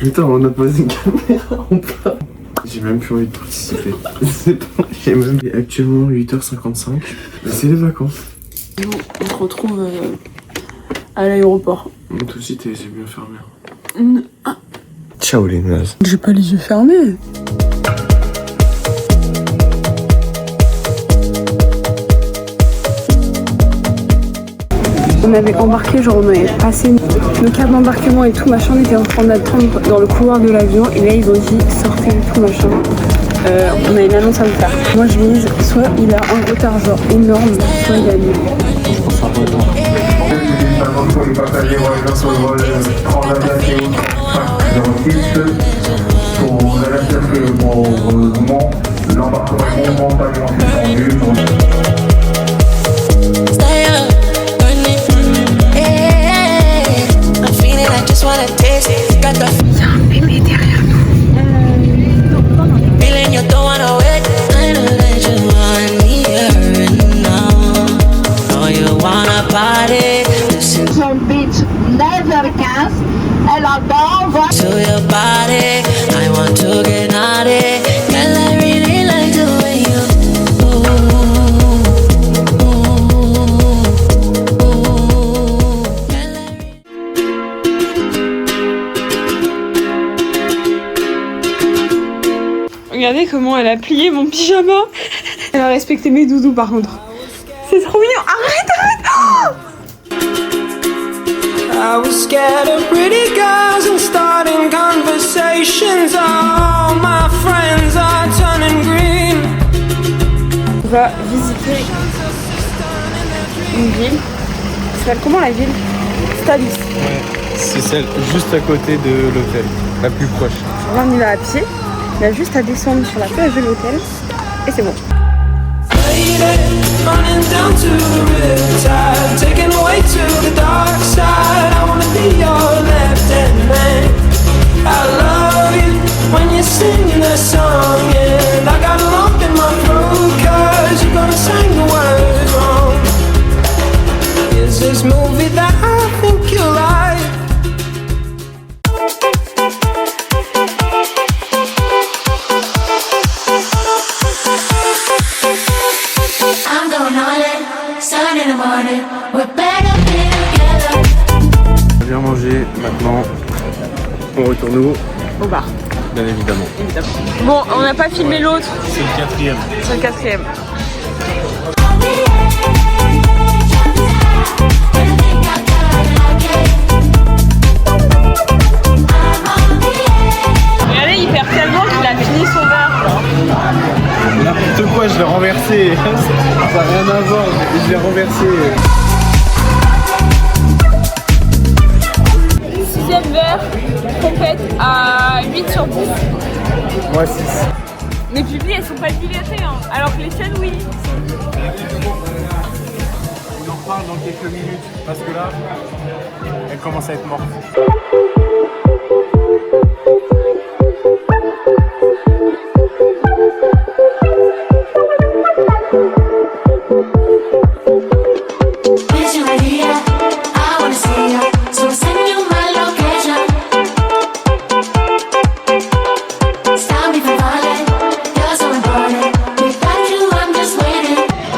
Putain, on a posé une caméra en bas. J'ai même plus envie de participer. C'est bon, j'ai même... Il est actuellement 8h55. C'est les vacances. On se retrouve à l'aéroport. Mais toi aussi, t'es les yeux bien fermés. Ciao les nazes. J'ai pas les yeux fermés. On avait embarqué, genre on avait passé le câble d'embarquement et tout machin, on était en train d'attendre dans le couloir de l'avion et là ils ont dit sortez et tout machin. On a une annonce à vous faire. Moi je mise, soit il a un retard genre énorme, soit il a nul. Je pense à un retard. Pour les passagers voyageurs sur le vol Transatlantique 06, pour le moment, l'embarquement est momentanément suspendu. Il y a un bébé derrière nous. Son beach never cast. Elle adore voir. To your body, I want to get naughty. Girl, I really like the way you. Regardez comment elle a plié mon pyjama. Elle a respecté mes doudous par contre. C'est trop mignon. Arrête. I was scared of pretty girls and starting conversations. All my friends are turning green. On va visiter une ville. Ça s'appelle comment la ville? Stadus. Ouais, c'est celle juste à côté de l'hôtel, la plus proche. Là on y va à pied. Il y a juste à descendre sur la plage de l'hôtel. Et c'est bon. Running down to the riptide, taken away to the dark side. I wanna be your left-hand man. I love you when you're singing that song, and I got a lump in my throat 'cause you're gonna sing the words wrong. Is this movie that I think you like? On a bien mangé, maintenant on retourne où? Au bar. Bien évidemment. Bon, on n'a pas filmé l'autre. C'est le quatrième. C'est le quatrième. Regardez, il perd tellement qu'il a fini son verre. N'importe quoi, je l'ai renversé. Ça n'a rien à voir, je l'ai renversé. Sixième verre, compète à 8 sur 10. Moi 6. Les publics, elles sont pas dilatées, hein. Alors que les tiennes, oui. On en reparle dans quelques minutes, parce que là, elle commence à être morte.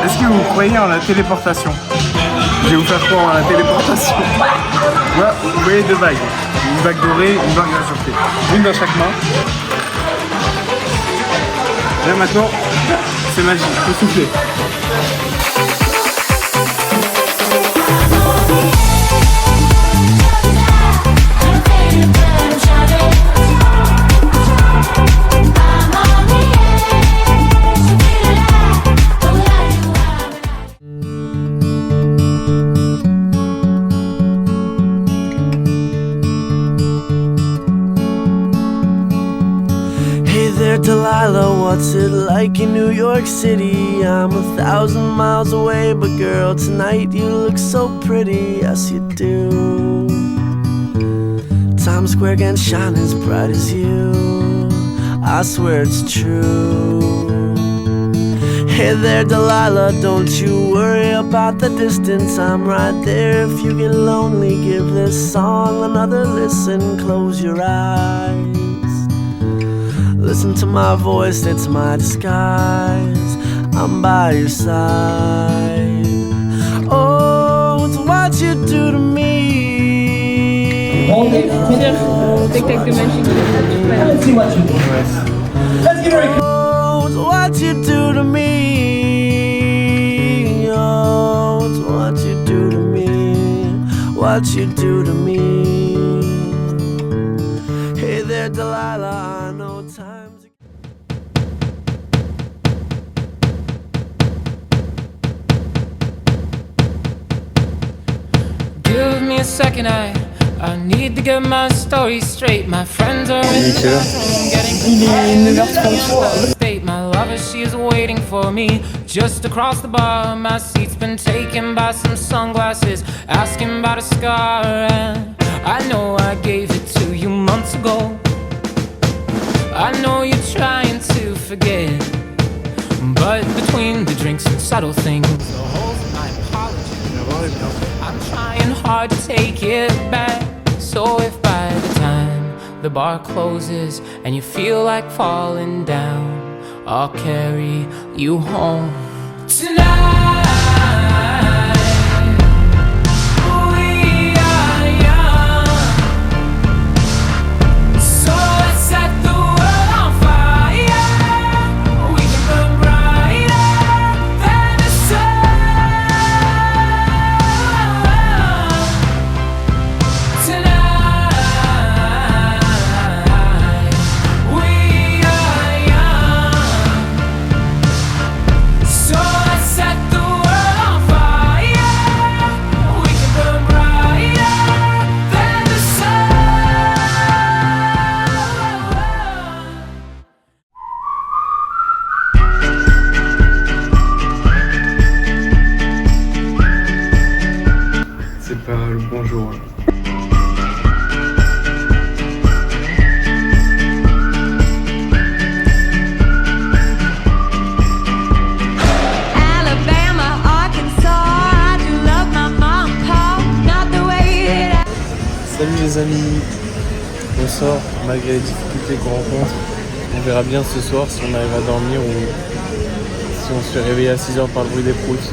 Est-ce que vous croyez en la téléportation? Je vais vous faire croire en la téléportation. Voilà, vous voyez deux bagues. Une bague dorée, une bague argentée. Une dans chaque main. Là maintenant, c'est magique, il faut souffler. Delilah, what's it like in New York City? I'm 1,000 miles away, but girl, tonight you look so pretty, yes you do. Times Square can shine as bright as you, I swear it's true. Hey there, Delilah, don't you worry about the distance. I'm right there. If you get lonely, give this song another listen. Close your eyes. Listen to my voice, it's my disguise. I'm by your side. Oh, it's what you do to me. Spectacle magique. Let's see what you do. Let's get ready. Oh, it's what you do to me. Oh, it's what you do to me. What you do to me. Hey there, Delilah, I know times. Give me a second, I need to get my story straight. My friends are in the bathroom getting state. My lover, she is waiting for me just across the bar. My seat's been taken by some sunglasses, asking about a scar. And I know I gave it to you months ago. I know you're trying to forget, but between the drinks and subtle things, the holes in my apology, I'm trying hard to take it back. So if by the time the bar closes and you feel like falling down, I'll carry you home tonight. We are young, so let's set the world on fire. We can burn brighter than the sun tonight. We are young, so let's set the world on fire. We can burn brighter than the sun. C'est pas le bonjour. Alabama, Arkansas, I do love my mom, Paul, not the way that Salut les amis. On sort malgré les difficultés qu'on rencontre. On verra bien ce soir si on arrive à dormir ou si on se fait réveiller à 6h par le bruit des proutes.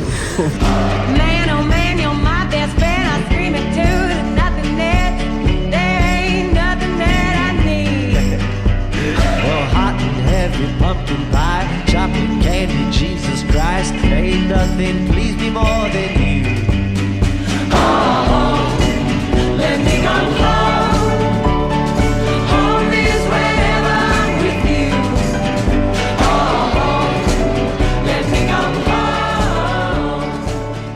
man, oh man, you're my best friend. I scream it too. There's nothing that, there ain't nothing that I need. Well, hot and heavy pumpkin pie, chocolate candy, Jesus Christ, ain't nothing please me more than you. Let me come home. Home is wherever I'm with you. Oh, let me come home.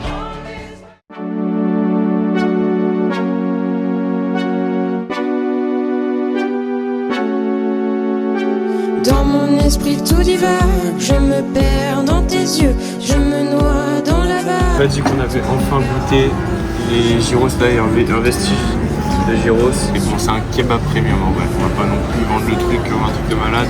Home is Dans mon esprit tout divague, je me perds dans tes yeux, je me noie dans la On vague. a dit qu'on avait enfin goûté les gyros, là il y a un vestige de gyros. Et bon, c'est un kebab premium en vrai. On va pas non plus vendre le truc comme un truc de malade.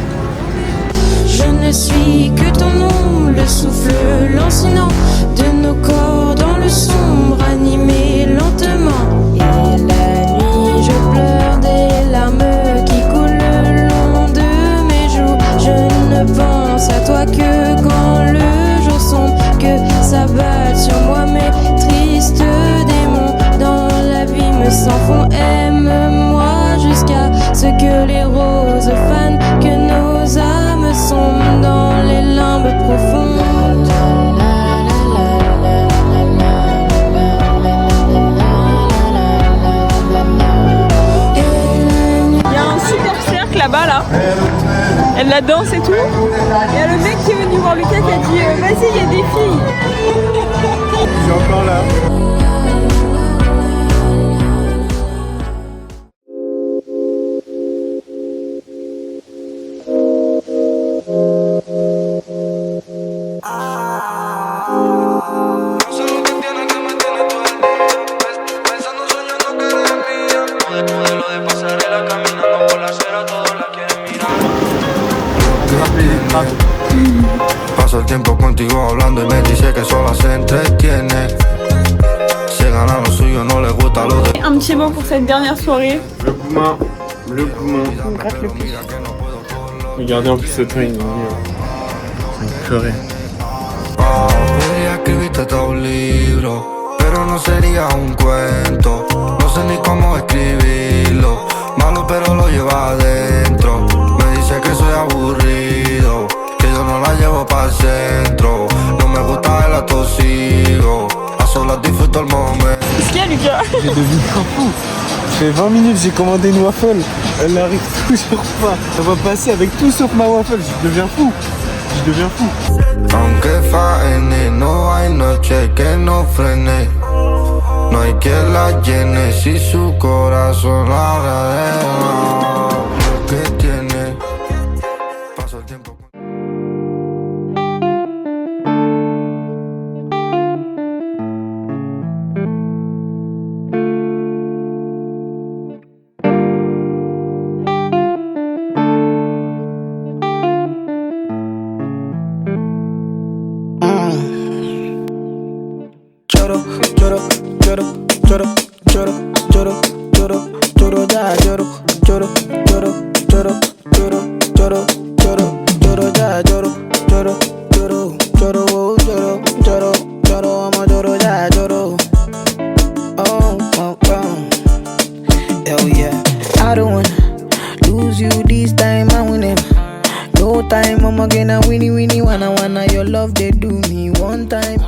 Je ne suis que ton nom, le souffle lancinant de nos corps dans le sombre, animé lentement. Et la nuit, je pleure des larmes qui coulent le long de mes joues. Je ne pense à toi que quand le jour sombre, que s'abattent sur moi mes tristes démons. Dans l'abîme sans fond, aime-moi jusqu'à ce que les roses fanent, que nos âmes sombrent dans les limbes profondes. Il y a un super cercle là-bas là. Elle la danse et tout. Il y a le mec qui est venu voir Lucas qui a dit vas-y, il y a des filles. Je suis encore là. Pasa Paso el tiempo contigo hablando y me dice que sola se entretiene. Se gana lo suyo, no le gusta lo de. Un petit mot pour cette dernière soirée. Le poumon. Le poumon. On me gratte le pouce. Regardez en plus ce train, il est pleurer. Oh, podría escribirte todo un libro, pero no sería un cuento. No sé ni cómo escribirlo. Malo pero lo lleva adentro. Me dice que soy aburrido, que yo no la llevo para el centro. No me gusta el atosigo, a solas disfruto el momento. Qu'est-ce qu'il y a, Lucas? J'ai devenu un fou. Ça fait 20 minutes, j'ai commandé une waffle. Elle n'arrive toujours pas. Ça va passer avec tout sauf ma waffle. Je deviens fou. Je deviens fou. Aunque faene, no hay noche que no frene. No hay quien la llene si su corazón la agradece. Lo que tiene. Paso el tiempo. Lloro, lloro, lloro, lloro, lloro, lloro, lloro, lloro, ya lloro, lloro, lloro, lloro, lloro, lloro, lloro, lloro, ya lloro, lloro, lloro, lloro, lloro, lloro, lloro, amo lloro, ya lloro. Oh, oh, oh. Hell yeah. I don't wanna lose you this time, I win it. No time, I'm again a winnie, wanna your love, they do me one time.